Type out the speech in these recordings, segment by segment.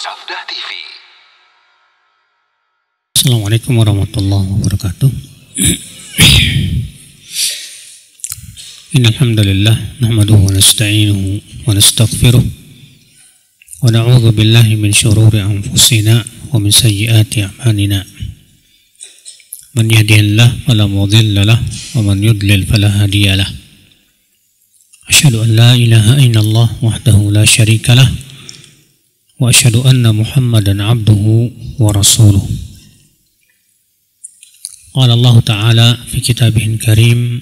Safdah TV. Assalamualaikum warahmatullahi wabarakatuh. Innal hamdalillah nahmaduhu wa nasta'inuhu wa nastaghfiruh wa na'udzu billahi min shururi anfusina wa min sayyiati a'malina. Man yahdihillahu fala mudilla lahu wa man yudlil fala hadiya lahu. Asyhadu an la ilaha illallah wahdahu la syarika lah wa asyhadu anna Muhammadan abduhu wa rasuluh. Qala Allah Ta'ala fi kitabihil karim,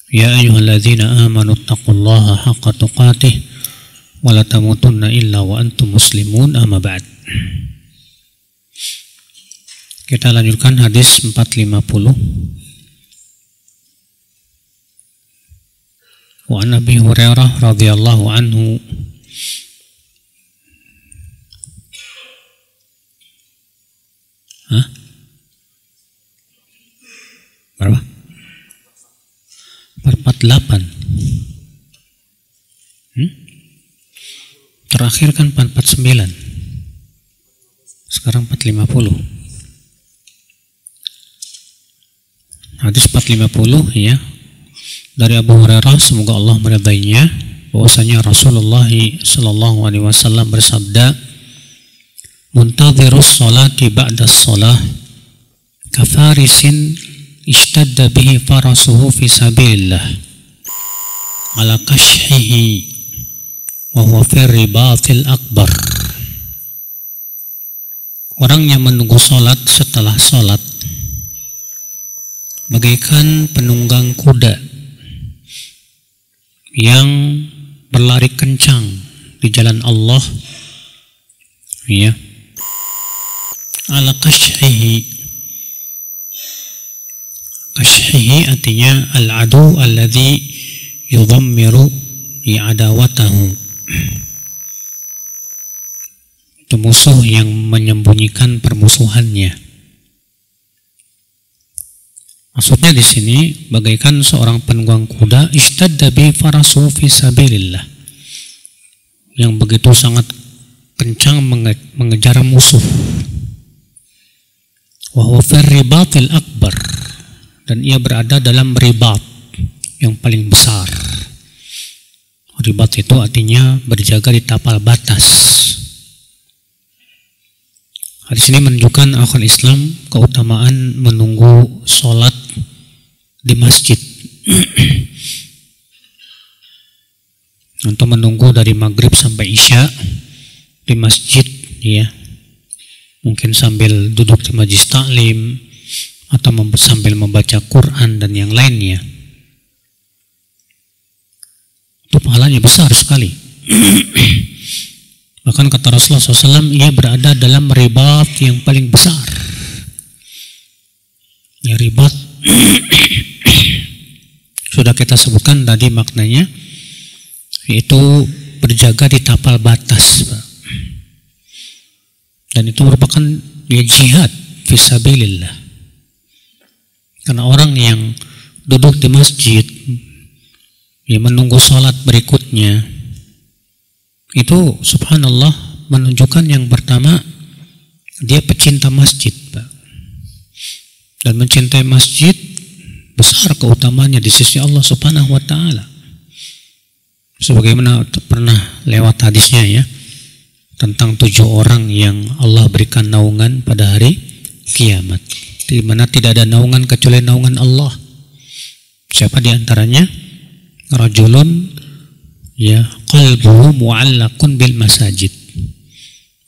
ya ayyuhalladzina amanu taqullaha haqqa tuqatih wa la tamutunna illa wa antum muslimun, amma ba'd. Kita lanjutkan hadis 450. Wa an Abi Hurairah radhiyallahu anhu berapa? 448. Terakhir kan 449. Sekarang 450. Hadis 450 ya. Dari Abu Hurairah, semoga Allah meridainya, bahwasanya Rasulullah sallallahu alaihi wasallam bersabda, "Muntadhirus salati ba'da shalah kafarisin ishtadda bihi farasuhu fi sabilillah ala kashhihi wa huwa fi ribatil akbar." Orang yang menunggu salat setelah salat bagaikan penunggang kuda yang berlari kencang di jalan Allah, ya, ala kashhihi. Kashhihi artinya al-adu alladhi yudhammiru i'adawatahu, itu musuh yang menyembunyikan permusuhannya. Maksudnya di sini bagaikan seorang penunggang kuda ishtadda bi farasu fi sabilillah, yang begitu sangat kencang mengejar musuh. Wa huwa fi ribatil akbar, dan ia berada dalam ribat yang paling besar. Ribat itu artinya berjaga di tapal batas. Hadis ini menunjukkan akhir Islam keutamaan menunggu sholat di masjid. Untuk menunggu dari maghrib sampai isya di masjid, ya, mungkin sambil duduk di majlis taklim atau sambil membaca Quran dan yang lainnya, itu pahalanya besar sekali. Bahkan kata Rasulullah SAW, ia berada dalam ribat yang paling besar. Ya, ribat sudah kita sebutkan tadi maknanya, yaitu berjaga di tapal batas, Pak. Dan itu merupakan ya jihad fisabilillah. Karena orang yang duduk di masjid ya menunggu sholat berikutnya, itu subhanallah menunjukkan yang pertama, dia pecinta masjid, Pak. Dan mencintai masjid besar keutamanya di sisi Allah Subhanahu wa taala. Sebagaimana pernah lewat hadisnya ya, tentang 7 orang yang Allah berikan naungan pada hari kiamat, di mana tidak ada naungan kecuali naungan Allah. Siapa di antaranya? Rajulun ya qalbuhu mu'allaqun bil masajid,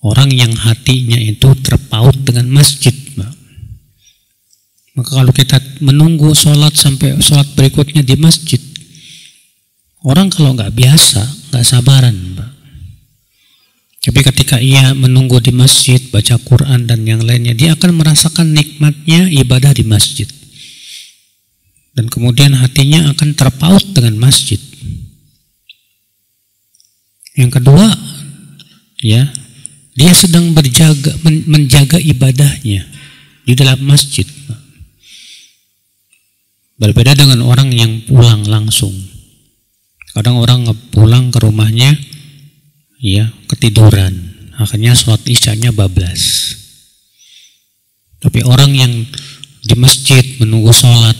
orang yang hatinya itu terpaut dengan masjid, Pak. Maka kalau kita menunggu sholat sampai sholat berikutnya di masjid, orang kalau nggak biasa, nggak sabaran, Pak. Tapi ketika ia menunggu di masjid, baca Quran dan yang lainnya, dia akan merasakan nikmatnya ibadah di masjid, dan kemudian hatinya akan terpaut dengan masjid. Yang kedua, ya, dia sedang menjaga ibadahnya di dalam masjid. Berbeda dengan orang yang pulang langsung. Kadang orang pulang ke rumahnya, ya, ketiduran Akhirnya sholat isyanya bablas. Tapi orang yang di masjid menunggu sholat,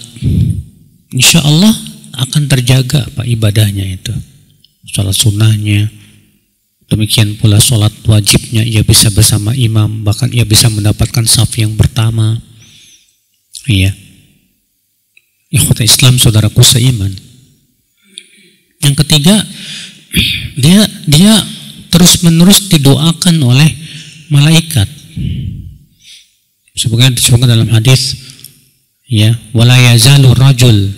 insya Allah akan terjaga Pak ibadahnya itu. Sholat sunnahnya, demikian pula sholat wajibnya ia bisa bersama imam, bahkan ia bisa mendapatkan saf yang pertama. Iya. Ikhwata Islam, saudaraku seiman. Yang ketiga, dia terus menerus didoakan oleh malaikat. Sebagaimana disebutkan dalam hadis, ya, wala yazalu rajul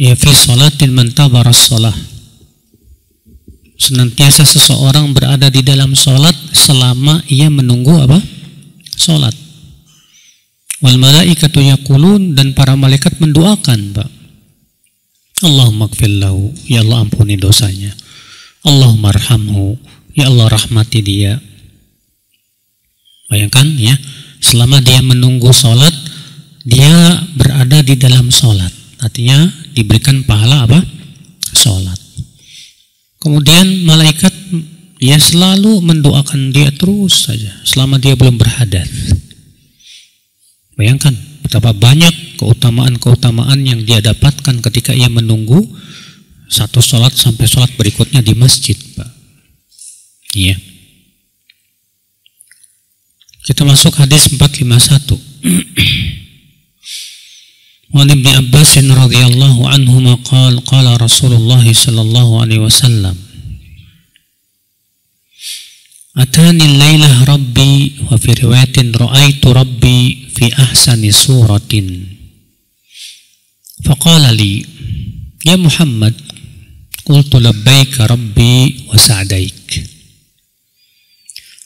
ya fi salatin man tabara shalah. Senantiasa seseorang berada di dalam salat selama ia menunggu apa? Salat. Wal malaikatu yaqulun, dan para malaikat mendoakan, Pak. Allahumma ighfir lahu, ya Allah ampuni dosanya. Allahumma arhamhu, ya Allah rahmati dia. Bayangkan ya, selama dia menunggu sholat, dia berada di dalam sholat. Artinya diberikan pahala apa? Sholat. Kemudian malaikat dia selalu mendoakan dia terus saja selama dia belum berhadas. Bayangkan betapa banyak keutamaan-keutamaan yang dia dapatkan ketika ia menunggu satu sholat sampai sholat berikutnya di masjid, Pak. Iya. Kita masuk hadis 451. Wa Ibnu Abbas radhiyallahu anhuma qala Rasulullah sallallahu alaihi wasallam, atani al-lailah rabbi, wa fi riwayatin ra'aitu rabbi fi ahsani suratin. Faqala li, ya Muhammad, qultu labbaika rabbi wa sa'daik.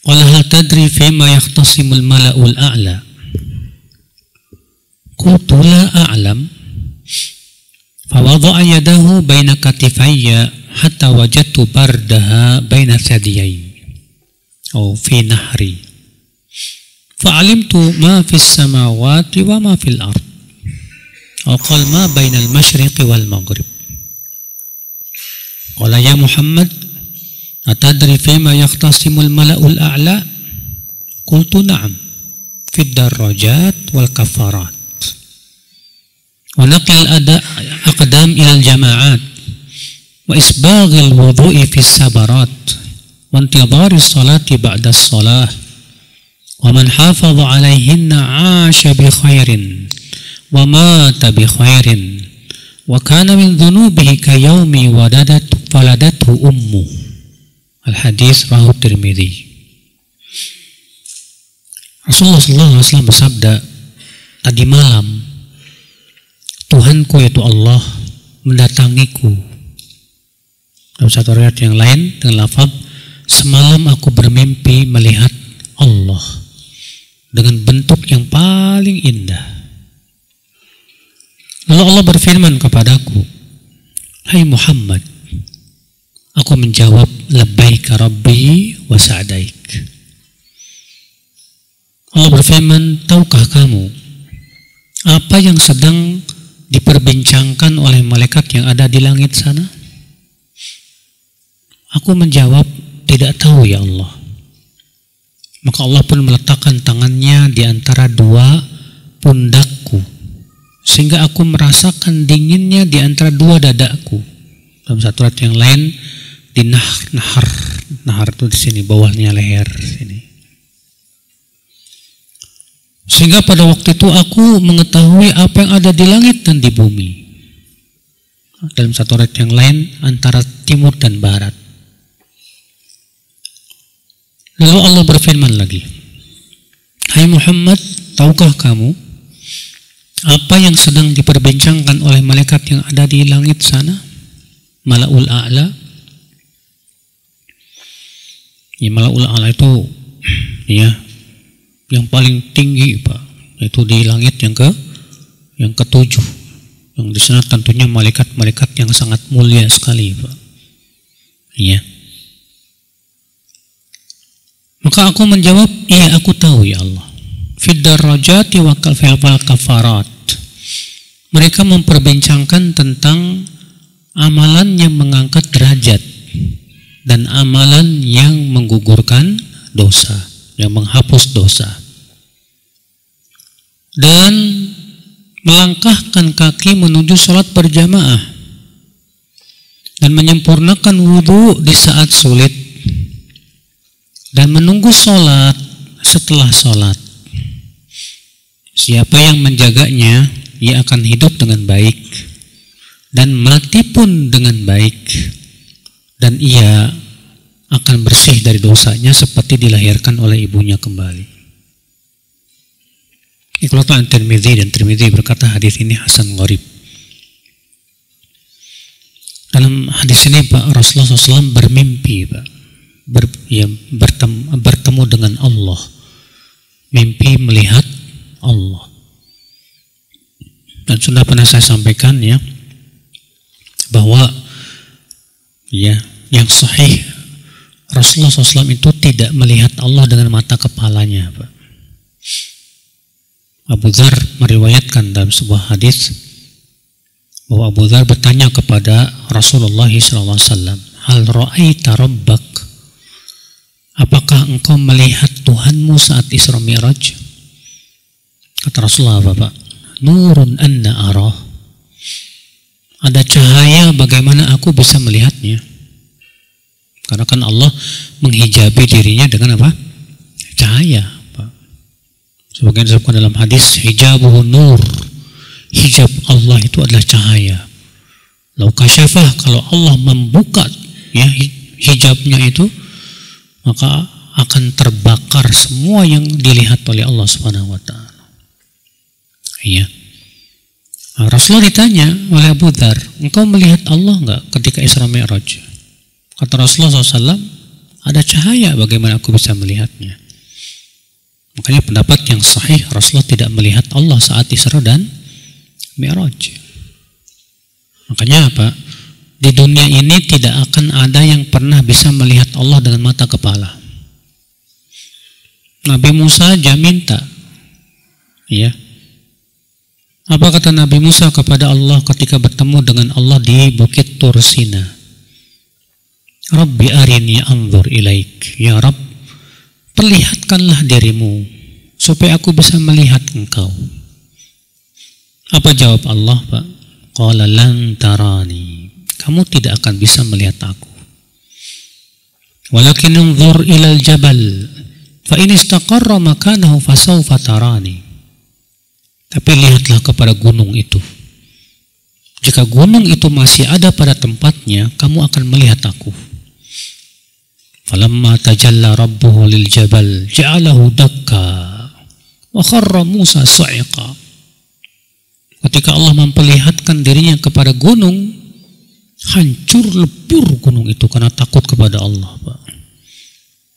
Qala hal tadri fima yahtasimul mala'ul a'la? Qultu la a'lam. Fawadha'a yadahu baina katifayya hatta wajadtu bardaha baina thadiyai aw fi nahri. Fa'alimtu ma fis samawati wa ma fil ard. Aw qala ma baina al-masyriqi wal maghrib. Qala ya Muhammad, atadri fima yahtasimul mala'ul a'la? Qultu na'am, fid darajat wal kafarat wa naqil aqdam ila al-jama'at wa isbaghil wudu'i fis sabarat wa intidhari salati ba'da as-salah wa man hafadha 'alayhinna 'asha bi khairin wa mata bi khairin wa kana min dhunubihi ka yaumi waladathu ummu. Al-hadis rawahu Tirmidzi. Rasulullah SAW bersabda, tadi malam Tuhanku yaitu Allah mendatangiku. Dalam satu riwayat yang lain dengan lafaz, semalam aku bermimpi melihat Allah dengan bentuk yang paling indah. Lalu Allah berfirman kepadaku, hai Muhammad, aku menjawab, labbaika rabbi wa sa'daik. Allah berfirman, tahukah kamu apa yang sedang diperbincangkan oleh malaikat yang ada di langit sana? Aku menjawab, tidak tahu ya Allah. Maka Allah pun meletakkan tangannya di antara dua pundakku, sehingga aku merasakan dinginnya di antara dua dadaku. Dalam satu ayat yang lain, di nahar itu di sini, bawahnya leher sini. Sehingga pada waktu itu aku mengetahui apa yang ada di langit dan di bumi. Dalam satu ayat yang lain, antara timur dan barat. Lalu Allah berfirman lagi, hai Muhammad, tahukah kamu apa yang sedang diperbincangkan oleh malaikat yang ada di langit sana? Mala'ul a'la. Ya, Mala'ul a'la itu ya yang paling tinggi, Pak, itu di langit yang ketujuh. Yang di sana tentunya malaikat-malaikat yang sangat mulia sekali, Pak. Iya. Maka aku menjawab, iya aku tahu ya Allah. Fid darajati wa fil kafarat. Mereka memperbincangkan tentang amalan yang mengangkat derajat dan amalan yang menggugurkan dosa, yang menghapus dosa. Dan melangkahkan kaki menuju sholat berjamaah dan menyempurnakan wudhu di saat sulit dan menunggu sholat setelah sholat. Siapa yang menjaganya, ia akan hidup dengan baik dan mati pun dengan baik, dan ia akan bersih dari dosanya seperti dilahirkan oleh ibunya kembali. Dikeluarkan Tirmidzi, dan Tirmidzi berkata hadis ini hasan gharib. Dalam hadis ini Pak, Rasulullah SAW bermimpi Pak, bertemu dengan Allah, mimpi melihat Allah. Dan sudah pernah saya sampaikan ya, bahwa ya yang sahih Rasulullah SAW itu tidak melihat Allah dengan mata kepalanya Pak. Abu Dzar meriwayatkan dalam sebuah hadis bahwa Abu Dzar bertanya kepada Rasulullah SAW, hal ra'aita rabbak, apakah engkau melihat Tuhanmu saat Isra Mi'raj? Kata Rasulullah, Bapak, nurun anna arah, ada cahaya bagaimana aku bisa melihatnya. Karena kan Allah menghijabi dirinya dengan apa? Cahaya. Sebagian disebutkan dalam hadis, hijabuhu nur, hijab Allah itu adalah cahaya. Lau kasyafah, kalau Allah membuka ya hijabnya itu, maka akan terbakar semua yang dilihat oleh Allah Subhanahu wa taala. Iya. Nah, Rasulullah ditanya oleh Abu Dzar, engkau melihat Allah enggak ketika Isra Mi'raj? Kata Rasulullah SAW, ada cahaya, bagaimana aku bisa melihatnya? Makanya pendapat yang sahih, Rasulullah tidak melihat Allah saat Isra dan Mi'raj. Makanya apa? Di dunia ini tidak akan ada yang pernah bisa melihat Allah dengan mata kepala. Nabi Musa aja minta, ya. Apa kata Nabi Musa kepada Allah ketika bertemu dengan Allah di Bukit Tur Sina? Rabbi arini anzur ilaik. Ya Rabb, perlihatkanlah dirimu supaya aku bisa melihat engkau. Apa jawab Allah, Pak? Qala lan tarani. Kamu tidak akan bisa melihat aku. Walakin anzur ilal jabal fa in istaqarra makanahu fasawfa tarani. Tapi lihatlah kepada gunung itu. Jika gunung itu masih ada pada tempatnya, kamu akan melihat aku. Falamma tajalla rabbuhu lil jabal ja'alahu dakka wa kharra Musa sa'iqa. Ketika Allah memperlihatkan dirinya kepada gunung, hancur lebur gunung itu karena takut kepada Allah, Pak.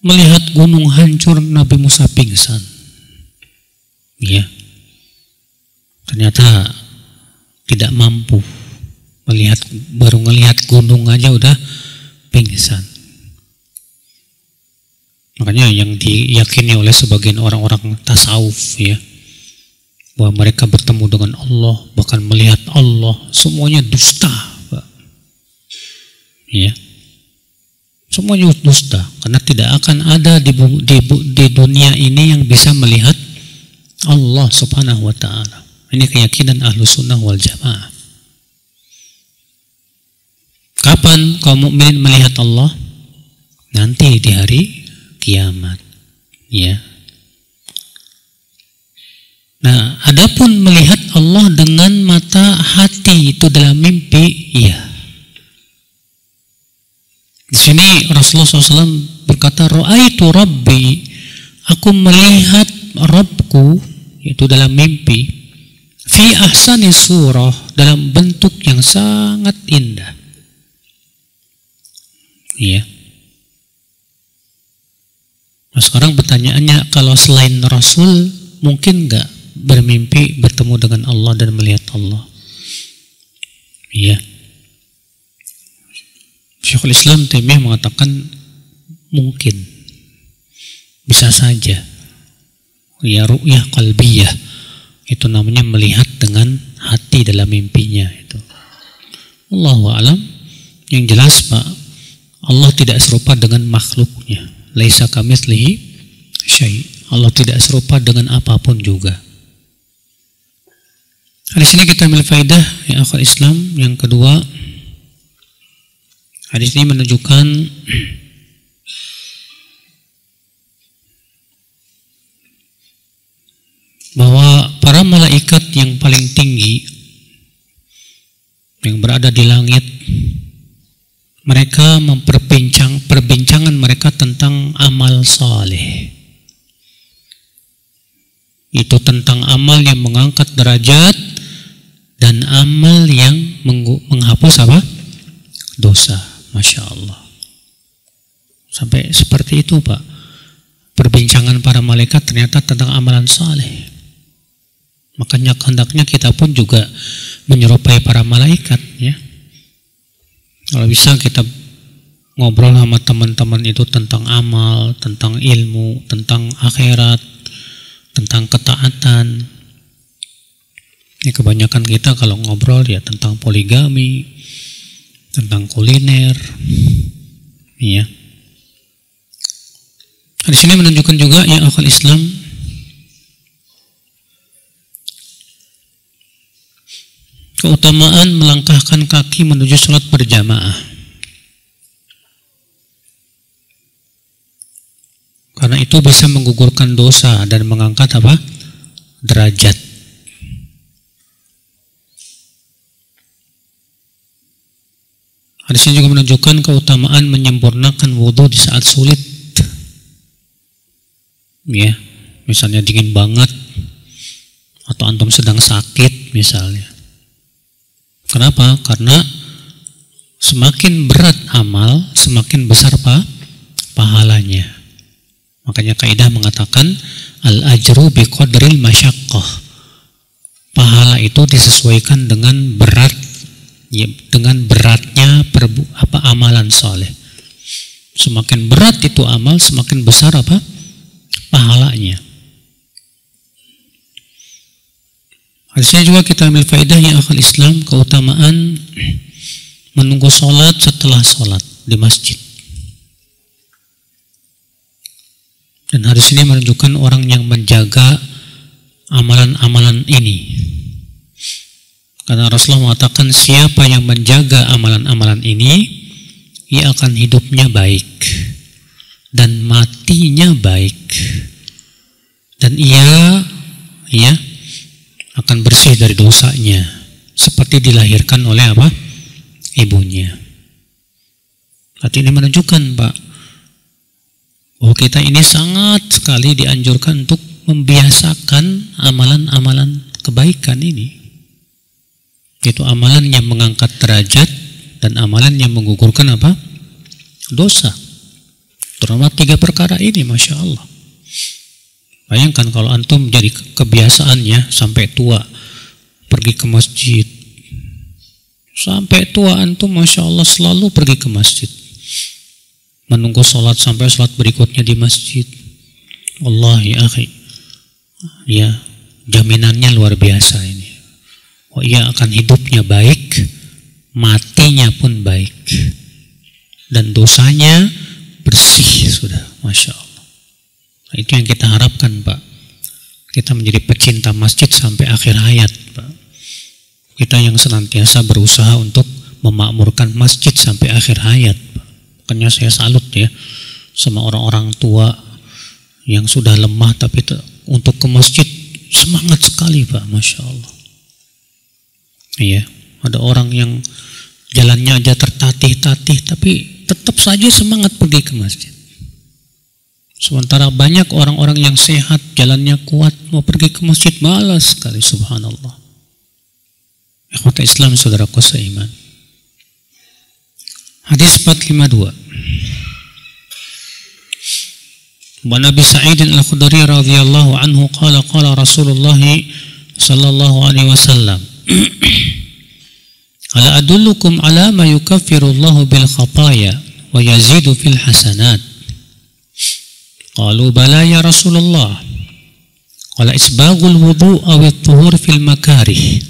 Melihat gunung hancur, Nabi Musa pingsan. Ya. Ternyata tidak mampu melihat, baru melihat gunung aja udah pingsan. Makanya yang diyakini oleh sebagian orang-orang tasawuf ya, bahwa mereka bertemu dengan Allah, bahkan melihat Allah, semuanya dusta, Pak. Ya. Semuanya dusta, karena tidak akan ada di dunia ini yang bisa melihat Allah Subhanahu wa taala. Ini keyakinan Ahlus Sunnah wal Jamaah. Kapan kaum mukmin melihat Allah? Nanti di hari kiamat. Ya. Nah, adapun melihat Allah dengan mata hati itu dalam mimpi, iya. Di sini Rasulullah SAW berkata, "Ra'aitu Rabbi," aku melihat Rabbku itu dalam mimpi. Fi ahsani surah, dalam bentuk yang sangat indah. Iya. Nah, sekarang pertanyaannya, kalau selain Rasul mungkin nggak bermimpi bertemu dengan Allah dan melihat Allah? Iya. Syekhul Islam Taimiyah mengatakan mungkin, bisa saja. Ya, ru'yah qalbiyah. Itu namanya melihat dengan hati dalam mimpinya itu. Allahu a'lam. Yang jelas, Pak, Allah tidak serupa dengan makhluknya. Laisa kamitslihi syai'. Allah tidak serupa dengan apapun juga. Hadis ini kita ambil faedah ya akhwat Islam. Yang kedua, hadis ini menunjukkan bahwa para malaikat yang paling tinggi yang berada di langit, mereka perbincangan mereka tentang amal saleh. Itu tentang amal yang mengangkat derajat dan amal yang menghapus apa? Dosa. Masya Allah. Sampai seperti itu Pak. Perbincangan para malaikat ternyata tentang amalan saleh. Makanya hendaknya kita pun juga menyerupai para malaikat ya. Kalau bisa kita ngobrol sama teman-teman itu tentang amal, tentang ilmu, tentang akhirat, tentang ketaatan. Ini kebanyakan kita kalau ngobrol ya tentang poligami, tentang kuliner, ya. Di sini menunjukkan juga ya akal Islam keutamaan melangkahkan kaki menuju sholat berjamaah. Karena itu bisa menggugurkan dosa dan mengangkat apa? Derajat. Hadis ini juga menunjukkan keutamaan menyempurnakan wudhu di saat sulit. Ya, misalnya dingin banget atau antum sedang sakit misalnya. Kenapa? Karena semakin berat amal, semakin besar pahalanya. Makanya kaidah mengatakan al-ajru biqadril masyaqqah. Pahala itu disesuaikan dengan berat, ya, dengan beratnya amalan soleh. Semakin berat itu amal, semakin besar pahalanya. Hadisnya juga kita ambil faedah ya akal Islam, keutamaan menunggu sholat setelah sholat di masjid. Dan hadis ini menunjukkan orang yang menjaga amalan-amalan ini. Karena Rasulullah mengatakan siapa yang menjaga amalan-amalan ini, ia akan hidupnya baik dan matinya baik. Dan ia akan bersih dari dosanya seperti dilahirkan oleh ibunya. Berarti ini menunjukkan Pak bahwa kita ini sangat sekali dianjurkan untuk membiasakan amalan-amalan kebaikan ini. Itu amalan yang mengangkat derajat dan amalan yang menggugurkan dosa. Terutama 3 perkara ini, Masya Allah. Bayangkan kalau antum jadi kebiasaannya sampai tua pergi ke masjid. Sampai tua antum Masya Allah selalu pergi ke masjid. Menunggu sholat sampai sholat berikutnya di masjid. Wallahi akhi, ya jaminannya luar biasa ini. Oh, ia akan hidupnya baik, matinya pun baik, dan dosanya bersih sudah, Masya Allah. Nah, itu yang kita harapkan Pak. Kita menjadi pecinta masjid sampai akhir hayat Pak. Kita yang senantiasa berusaha untuk memakmurkan masjid sampai akhir hayat Pak. Makanya saya salut ya sama orang-orang tua yang sudah lemah tapi untuk ke masjid semangat sekali Pak, Masya Allah. Iya, ada orang yang jalannya aja tertatih-tatih tapi tetap saja semangat pergi ke masjid. Sementara banyak orang-orang yang sehat, jalannya kuat, mau pergi ke masjid malas sekali, subhanallah. Ikhwata Islam, saudaraku seiman. Hadis 452. Wa Nabi Sa'id al-Khudri radhiyallahu anhu qala qala Rasulullah sallallahu alaihi wasallam ala adullukum ala ma yukaffiru Allahu bil khataya wa yazidu fil hasanat. Qalu bala ya Rasulullah. Qala isbaghul wudu' aw at-tuhur fil makarih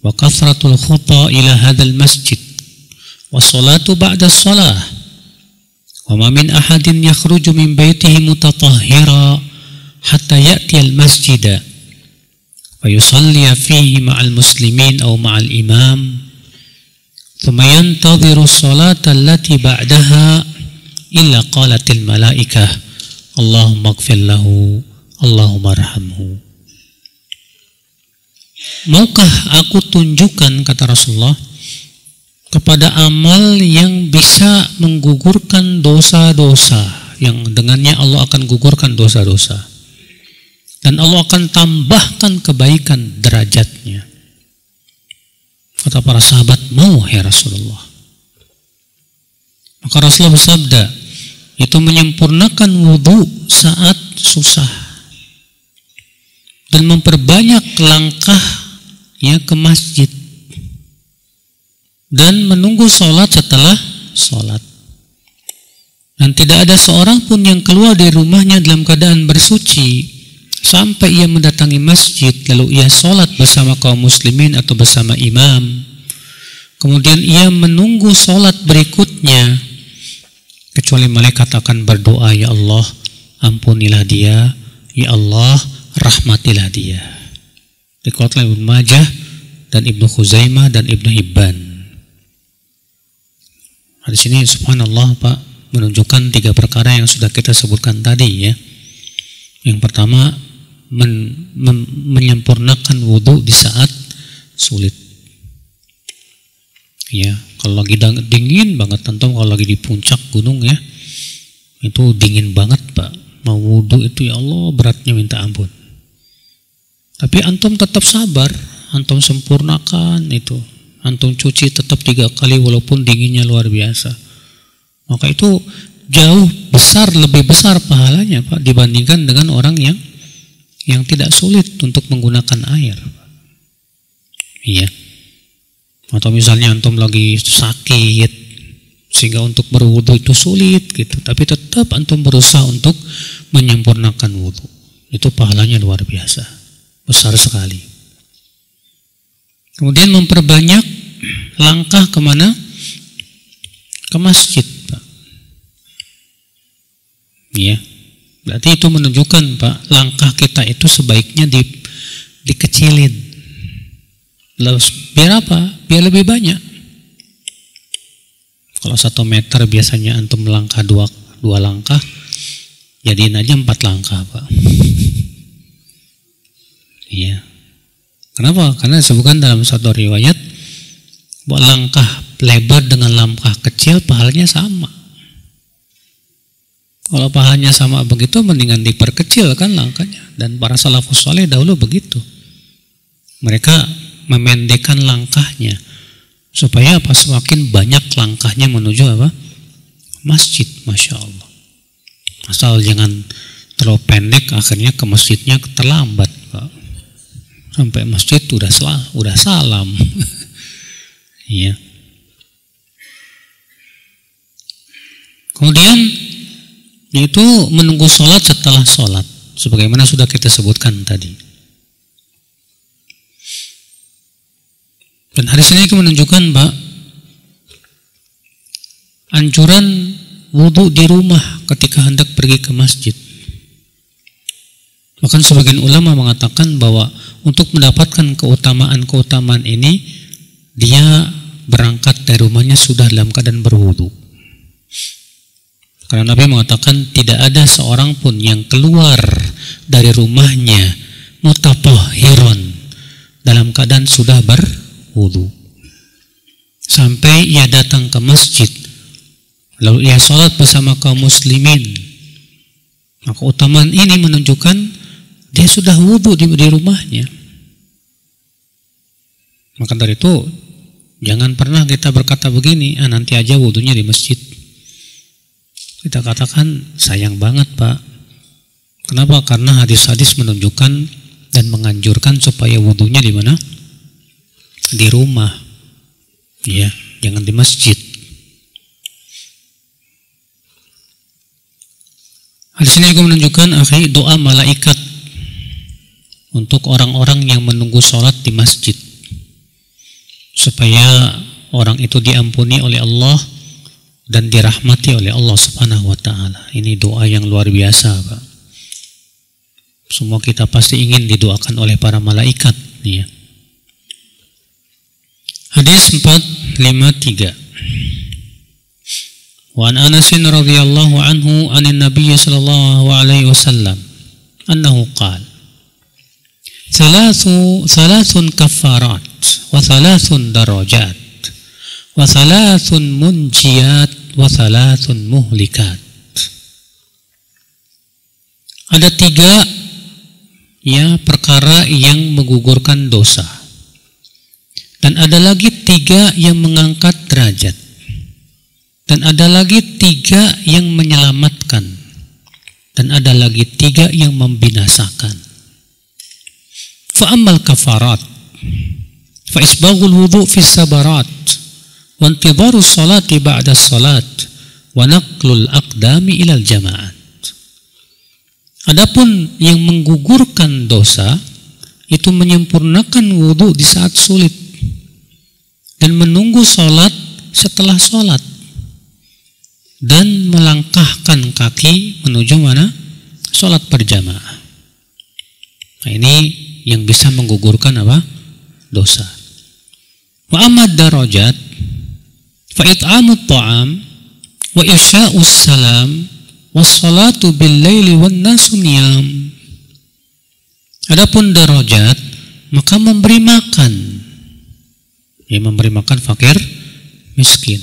wa kathratul khuta ila hadzal masjid wa salatu ba'da shalah Wa ma min ahadin yakhruju min baitihi mutatahhira hatta ya'ti al-masjida wa yusalli fihi ma'al muslimin aw ma'al imam thumma yantadhiru as-salata allati ba'daha illa qalatil malaikah Allahumma ighfir lahu Allahumma arhamhu. Maukah aku tunjukkan, kata Rasulullah, kepada amal yang bisa menggugurkan dosa-dosa, yang dengannya Allah akan gugurkan dosa-dosa dan Allah akan tambahkan kebaikan derajatnya. Kata para sahabat, mau ya Rasulullah. Maka Rasulullah bersabda, itu menyempurnakan wudhu saat susah dan memperbanyak langkahnya ke masjid dan menunggu sholat setelah sholat. Dan tidak ada seorang pun yang keluar dari rumahnya dalam keadaan bersuci sampai ia mendatangi masjid, lalu ia sholat bersama kaum muslimin atau bersama imam. Kemudian ia menunggu sholat berikutnya, kecuali malaikat akan berdoa, ya Allah, ampunilah dia, ya Allah, rahmatilah dia. Dikeluarkan Ibnu Majah dan Ibnu Khuzaimah dan Ibnu Hibban. Di sini subhanallah Pak, menunjukkan 3 perkara yang sudah kita sebutkan tadi ya. Yang pertama, menyempurnakan wudhu di saat sulit. Ya, kalau lagi dingin banget, tentu kalau lagi di puncak gunung ya, itu dingin banget Pak. Mau wudhu itu ya Allah beratnya minta ampun. Tapi antum tetap sabar, antum sempurnakan itu. Antum cuci tetap 3 kali walaupun dinginnya luar biasa. Maka itu jauh besar, lebih besar pahalanya Pak dibandingkan dengan orang yang tidak sulit untuk menggunakan air. Iya. Atau misalnya antum lagi sakit sehingga untuk berwudu itu sulit gitu, tapi tetap antum berusaha untuk menyempurnakan wudu. Itu pahalanya luar biasa, besar sekali. Kemudian memperbanyak langkah kemana? Ke masjid Pak. Ya, berarti itu menunjukkan Pak, langkah kita itu sebaiknya dikecilin. Lalu biar apa? Biar lebih banyak. Kalau 1 meter biasanya antum melangkah 2 langkah, jadiin aja 4 langkah Pak. Iya. Kenapa? Karena disebutkan dalam satu riwayat bahwa langkah lebar dengan langkah kecil pahalanya sama. Kalau pahalanya sama begitu, mendingan diperkecil kan langkahnya. Dan para salafus saleh dahulu begitu. Mereka memendekkan langkahnya supaya apa? Semakin banyak langkahnya menuju apa? Masjid, masya Allah. Asal jangan terlalu pendek, akhirnya ke masjidnya terlambat Pak. Sampai masjid udah salam. Iya. Kemudian itu menunggu sholat setelah sholat, sebagaimana sudah kita sebutkan tadi. Dan hadis ini menunjukkan Pak, anjuran wudhu di rumah ketika hendak pergi ke masjid. Bahkan sebagian ulama mengatakan bahwa untuk mendapatkan keutamaan ini, dia berangkat dari rumahnya sudah dalam keadaan berwudu. Karena Nabi mengatakan tidak ada seorang pun yang keluar dari rumahnya mutatahhiron, dalam keadaan sudah berwudu, sampai ia datang ke masjid lalu ia sholat bersama kaum muslimin. Maka keutamaan ini menunjukkan dia sudah wudu di rumahnya. Maka dari itu jangan pernah kita berkata begini, nanti aja wudunya di masjid. Kita katakan sayang banget Pak. Kenapa? Karena hadis-hadis menunjukkan dan menganjurkan supaya wudunya di mana? Di rumah. Ya, jangan di masjid. Hadis ini juga menunjukkan doa malaikat untuk orang-orang yang menunggu sholat di masjid, supaya orang itu diampuni oleh Allah dan dirahmati oleh Allah Subhanahu wa taala. Ini doa yang luar biasa, Pak. Semua kita pasti ingin didoakan oleh para malaikat, ya. Hadis 453. Wa an Anas radhiyallahu anhu 'anil Nabiy sallallahu alaihi wasallam annahu qala Thalathun kaffarat wa thalathun darajat wa thalathun munjiyat wa thalathun muhlikat. Ada 3 perkara yang menggugurkan dosa, dan ada lagi 3 yang mengangkat derajat, dan ada lagi 3 yang menyelamatkan, dan ada lagi 3 yang membinasakan. Fa'ammal kafarat fa isbaghul wudu' fi sabarat wa intidharu salati ba'da salat wa naqlul aqdami ilal jama'at. Adapun yang menggugurkan dosa itu menyempurnakan wudu di saat sulit dan menunggu salat setelah salat dan melangkahkan kaki menuju mana? Salat berjamaah. Nah, ini yang bisa menggugurkan apa? Dosa. Wa amad darajat fa it'amut ta'am wa ifsya'us salam wassalatu bil laili wan nasu niyam. Adapun darajat, maka memberi makan, ya, memberi makan fakir miskin,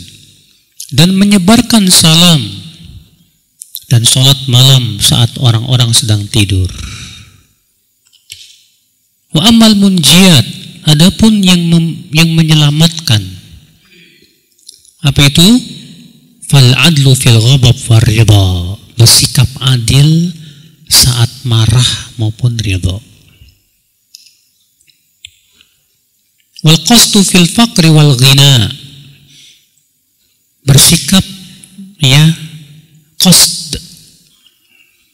dan menyebarkan salam, dan sholat malam saat orang-orang sedang tidur. Wa amal munjiyat, adapun yang menyelamatkan, apa itu? Fal adlu fil ghadab war ridha, bersikap adil saat marah maupun ridha. Wal qasdu fil faqri wal ghina, bersikap, ya, qasd,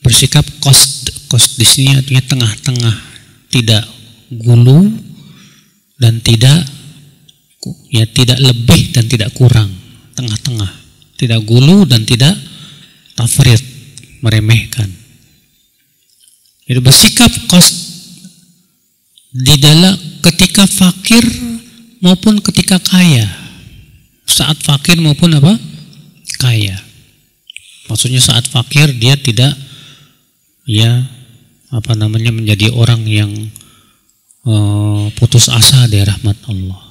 bersikap qasd di sini artinya tengah-tengah, tidak gulu dan tidak, ya, tidak lebih dan tidak kurang, tengah-tengah, tidak gulu dan tidak tafrid, meremehkan. Jadi bersikap qasd di dalam ketika fakir maupun ketika kaya, saat fakir maupun apa? Kaya. Maksudnya saat fakir dia tidak, ya, menjadi orang yang putus asa dari rahmat Allah,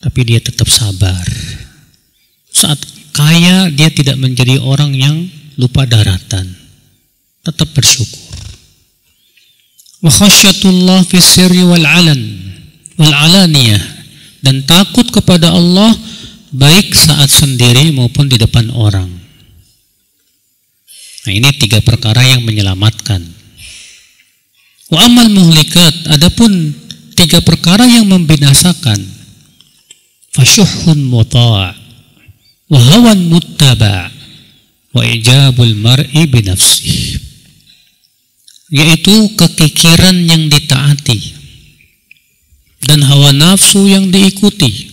tapi dia tetap sabar. Saat kaya dia tidak menjadi orang yang lupa daratan, tetap bersyukur. Wa khasyatullah fi sirri wal alaniyah, dan takut kepada Allah baik saat sendiri maupun di depan orang. Nah, ini 3 perkara yang menyelamatkan. Wa amal muhlikat, adapun 3 perkara yang membinasakan, fasyuhun muta' wa hawan muttaba' wa ijabul mar'i binafsih, yaitu kekikiran yang ditaati dan hawa nafsu yang diikuti,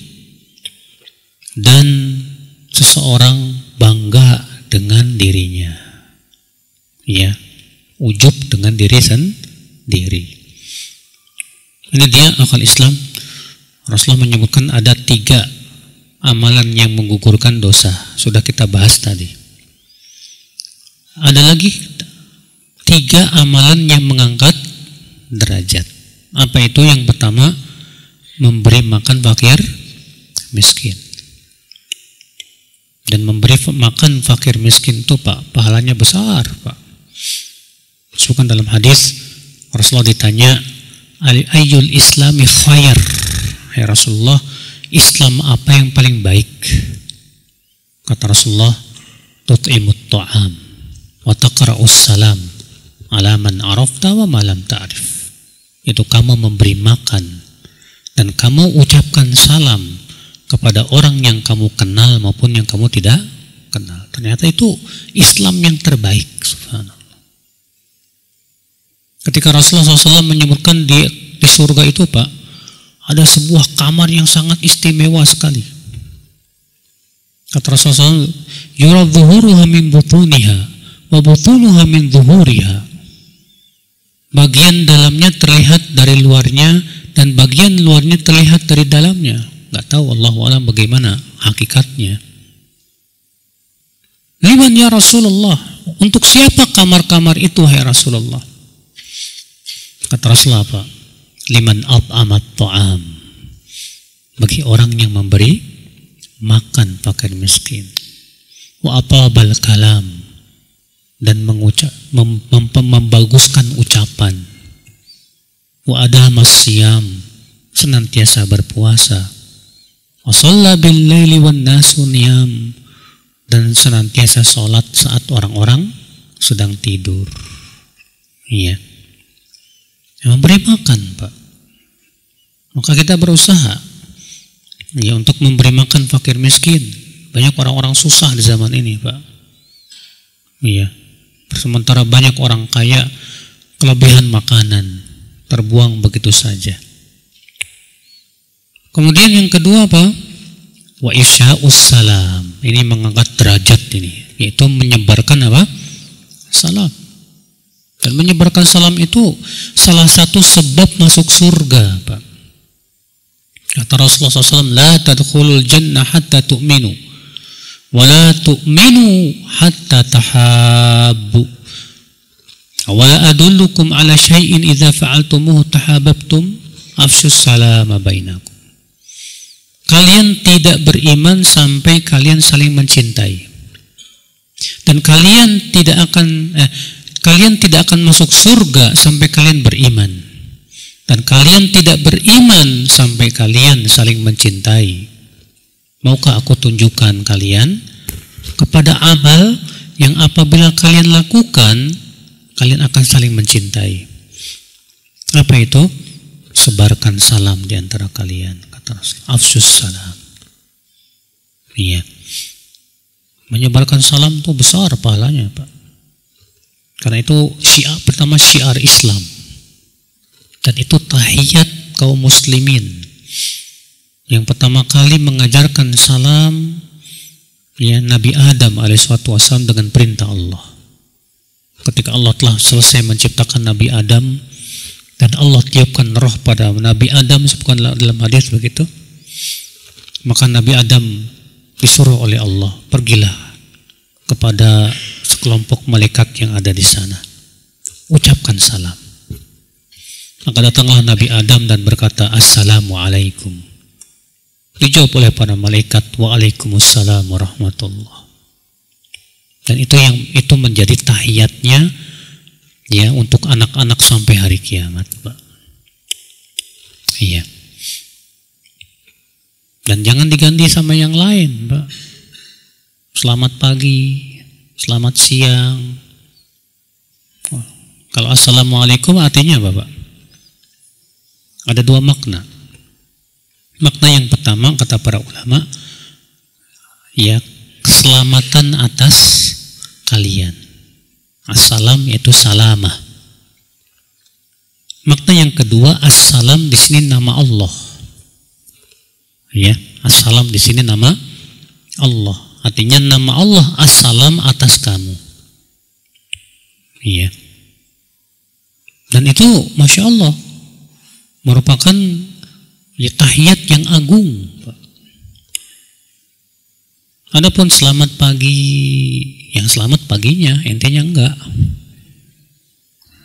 dan seseorang bangga dengan dirinya, ya, ujub dengan diri sendiri. Ini dia akal Islam. Rasulullah menyebutkan ada 3 amalan yang menggugurkan dosa, sudah kita bahas tadi. Ada lagi 3 amalan yang mengangkat derajat. Apa itu? Yang pertama, memberi makan fakir miskin. Dan memberi makan fakir miskin itu, Pak, pahalanya besar, Pak. Disebutkan dalam hadis, Rasulullah ditanya, ayyul islami khair, ya Rasulullah, Islam apa yang paling baik? Kata Rasulullah, tut'imut ta'am wa taqra'us salam ala man arafta wa ma lam ta'rif. Itu kamu memberi makan dan kamu ucapkan salam kepada orang yang kamu kenal maupun yang kamu tidak kenal. Ternyata itu Islam yang terbaik, subhanallah. Ketika Rasulullah SAW menyebutkan di surga itu, Pak, ada sebuah kamar yang sangat istimewa sekali. Kata Rasulullah, yura dhuhuruha min butuniha wa butunuha min dhuhuriha. Bagian dalamnya terlihat dari luarnya dan bagian luarnya terlihat dari dalamnya. Nggak tahu Allahu a'lam bagaimana hakikatnya. Liman ya Rasulullah, untuk siapa kamar-kamar itu hai Rasulullah? Kata Rasulullah apa? Liman at'amat ta'am, bagi orang yang memberi makan fakir miskin, wa atabal kalam, dan membaguskan ucapan, wa adamas siyam, senantiasa berpuasa, wa shalla bil laili wan nasu niyam, dan senantiasa sholat saat orang-orang sedang tidur. Iya, memberi makan, Pak. Maka kita berusaha ya untuk memberi makan fakir miskin. Banyak orang-orang susah di zaman ini, Pak. Iya. Sementara banyak orang kaya kelebihan makanan terbuang begitu saja. Kemudian yang kedua apa? Wa ifsya'us salam. Ini mengangkat derajat ini, yaitu menyebarkan apa? Salam. Dan menyebarkan salam itu salah satu sebab masuk surga, Pak. Kata Rasulullah SAW, la tadkhulul jannah hatta tu'minu wa la tu'minu hatta tahabbu wa la adullukum ala syai'in idza fa'altumuhu tahabbtum afsyus salama bainakum. Kalian tidak beriman sampai kalian saling mencintai, dan kalian tidak akan masuk surga sampai kalian beriman, dan kalian tidak beriman sampai kalian saling mencintai. Maukah aku tunjukkan kalian kepada amal yang apabila kalian lakukan, kalian akan saling mencintai? Apa itu? Sebarkan salam di antara kalian. Afsus salam. Iya. Menyebarkan salam itu besar pahalanya, Pak. Karena itu pertama syiar Islam. Dan itu tahiyat kaum muslimin. Yang pertama kali mengajarkan salam ya Nabi Adam alaihissalam dengan perintah Allah. Ketika Allah telah selesai menciptakan Nabi Adam, dan Allah tiupkan roh pada Nabi Adam, sebutkan dalam hadis begitu, maka Nabi Adam disuruh oleh Allah, pergilah kepada sekelompok malaikat yang ada di sana, ucapkan salam. Maka datanglah Nabi Adam dan berkata, Assalamualaikum. Dijawab oleh para malaikat, Waalaikumsalam warahmatullah. Dan itu menjadi tahiyatnya ya untuk anak-anak sampai hari kiamat, Pak. Iya. Dan jangan diganti sama yang lain, Pak. Selamat pagi, selamat siang. Kalau assalamualaikum artinya apa, Pak? Ada dua makna. Makna yang pertama kata para ulama, ya keselamatan atas kalian. Assalam yaitu salamah. Makna yang kedua, assalam di sini nama Allah. Ya, assalam di sini nama Allah. Artinya nama Allah assalam atas kamu. Iya. Dan itu masya Allah merupakan ya, tahiyat yang agung, Pak. Adapun selamat pagi, yang selamat paginya, intinya enggak.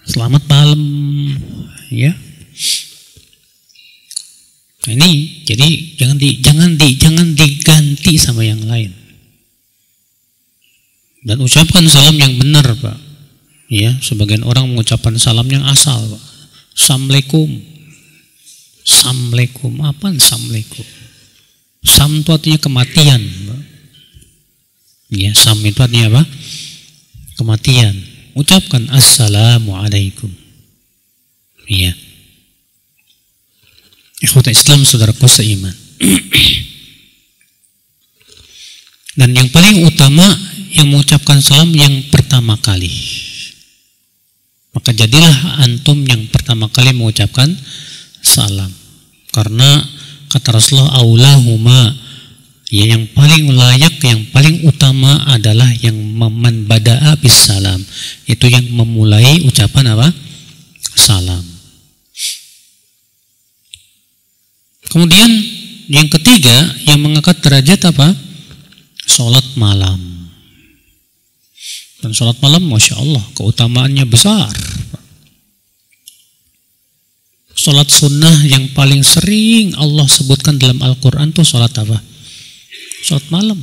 Selamat malam, ya. Nah, ini jadi jangan diganti sama yang lain. Dan ucapkan salam yang benar, Pak. Ya, sebagian orang mengucapkan salam yang asal, Pak. Assalamualaikum. Assalamualaikum. Apaan Assalamualaikum? Sam itu artinya kematian, Pak. Ya, sam itu artinya apa? Kematian. Ucapkan Assalamualaikum. Iya. Ikhwata Islam, saudaraku seiman. Dan yang paling utama yang mengucapkan salam yang pertama kali. Maka jadilah antum yang pertama kali mengucapkan salam. Karena kata Rasulullah, aulahuma Ya, yang paling layak, yang paling utama adalah yang man bada'a bis salam. Itu yang memulai ucapan apa? Salam. Kemudian yang ketiga yang mengangkat derajat apa? Sholat malam. Dan sholat malam, Masya Allah, keutamaannya besar. Sholat sunnah yang paling sering Allah sebutkan dalam Al-Quran itu sholat apa? Sholat malam.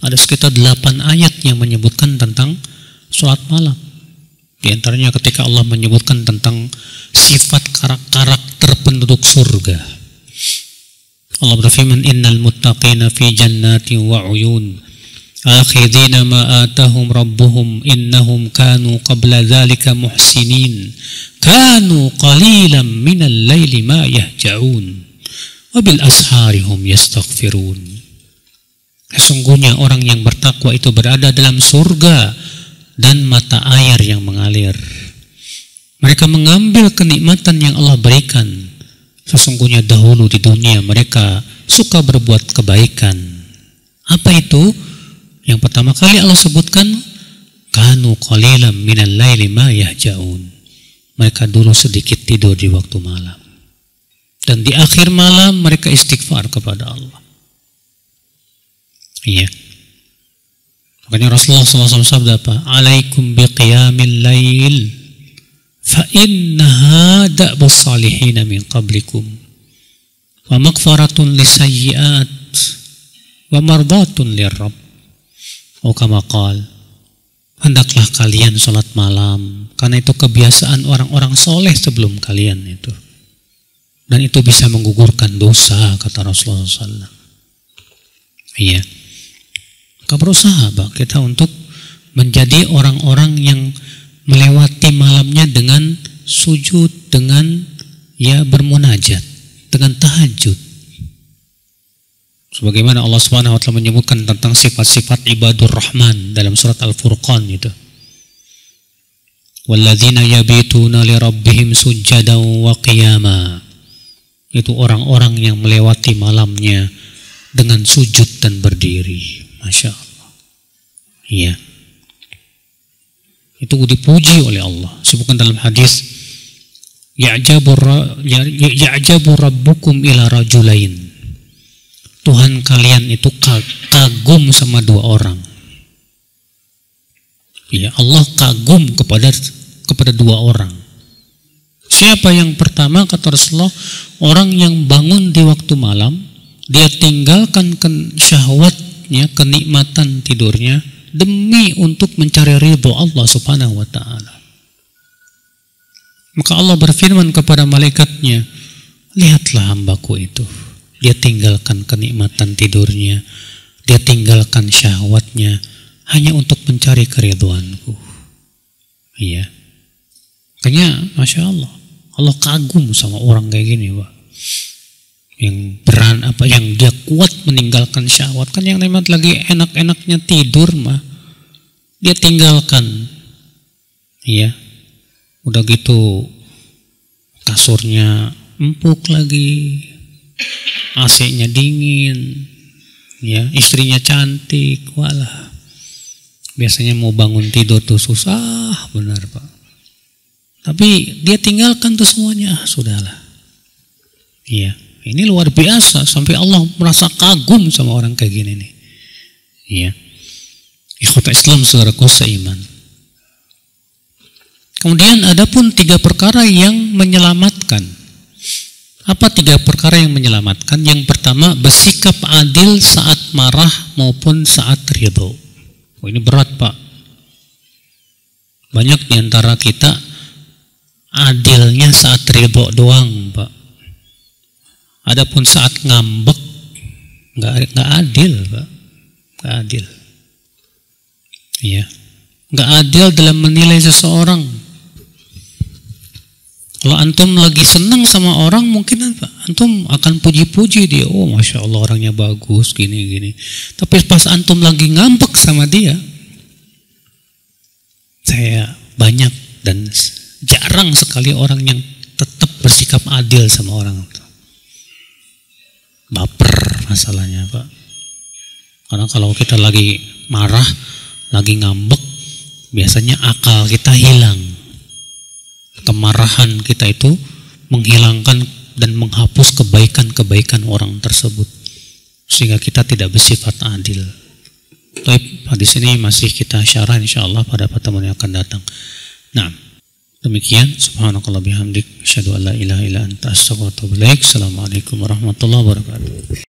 Ada sekitar 8 ayat yang menyebutkan tentang sholat malam. Di antaranya ketika Allah menyebutkan tentang sifat karakter penduduk surga. Allah berfirman, innal muttaqina fi jannatin wa uyun akhidina ma atahum rabbuhum innahum kanu qabla dhalika muhsinin kanu qalilan minal laili ma yahja'un wabil asharihum yastaghfirun. Sesungguhnya orang yang bertakwa itu berada dalam surga dan mata air yang mengalir. Mereka mengambil kenikmatan yang Allah berikan. Sesungguhnya dahulu di dunia mereka suka berbuat kebaikan. Apa itu? Yang pertama kali Allah sebutkan, kanu qalilan minal laili ma yahja'un. Mereka dulu sedikit tidur di waktu malam. Dan di akhir malam mereka istighfar kepada Allah. Iya. Makanya Rasulullah SAW sabda apa? Alaikum biqiyamil lail fa innaha da'bus salihina min qablikum wa maghfaratun lisayyi'at wa mardatun lirrabb. Oh kama qala, hendaklah kalian sholat malam karena itu kebiasaan orang-orang soleh sebelum kalian itu. Dan itu bisa menggugurkan dosa, kata Rasulullah SAW. Iya. Maka berusaha kita untuk menjadi orang-orang yang melewati malamnya dengan sujud, dengan ya bermunajat, dengan tahajud. Sebagaimana Allah Subhanahu wa taala menyebutkan tentang sifat-sifat ibadur Rahman dalam surat Al-Furqan itu. Walladzina yabituna li rabbihim sujjadan wa qiyama. Itu orang-orang yang melewati malamnya dengan sujud dan berdiri. Masya Allah. Iya. Itu dipuji oleh Allah. Sebutkan dalam hadis, ya'jabu rabbukum ila rajulain. Tuhan kalian itu kagum sama 2 orang. Ya, Allah kagum kepada 2 orang. Siapa yang pertama, kata Rasulullah, orang yang bangun di waktu malam, dia tinggalkan syahwatnya, kenikmatan tidurnya demi untuk mencari ridho Allah Subhanahu wa taala. Maka Allah berfirman kepada malaikatnya, lihatlah hambaku itu. Dia tinggalkan kenikmatan tidurnya, dia tinggalkan syahwatnya hanya untuk mencari keridhoanku. Iya. Makanya Masya Allah, Allah kagum sama orang kayak gini, Pak. Yang yang dia kuat meninggalkan syahwat. Kan yang namanya lagi enak-enaknya tidur mah dia tinggalkan. Iya. Udah gitu kasurnya empuk lagi, AC-nya dingin, ya, istrinya cantik, walah. Biasanya mau bangun tidur tuh susah benar, Pak. Tapi dia tinggalkan tuh semuanya, sudahlah. Iya, ini luar biasa sampai Allah merasa kagum sama orang kayak gini nih. Iya. Ikhwata Islam saudaraku seiman. Kemudian ada pun 3 perkara yang menyelamatkan. Apa 3 perkara yang menyelamatkan? Yang pertama, bersikap adil saat marah maupun saat ridho. Oh, ini berat, Pak. Banyak di antara kita adilnya saat ridho doang, Pak. Adapun saat ngambek nggak adil, Pak. Nggak adil. Iya. Nggak adil dalam menilai seseorang. Kalau antum lagi senang sama orang, mungkin apa? Antum akan puji-puji dia. Oh, Masya Allah orangnya bagus, gini-gini. Tapi pas antum lagi ngambek sama dia, saya banyak dan jarang sekali orang yang tetap bersikap adil sama orang itu. baper masalahnya, Pak. Karena kalau kita lagi marah, lagi ngambek, biasanya akal kita hilang. Kemarahan kita itu menghilangkan dan menghapus kebaikan-kebaikan orang tersebut, sehingga kita tidak bersifat adil. Baik, hadis ini masih kita syarah insyaallah pada pertemuan yang akan datang. Nah, demikian. Subhanakallah bihamdik, asyhadu an la ilaha illa anta, astaghfiruka wa atubu ilaik. Assalamualaikum warahmatullahi wabarakatuh.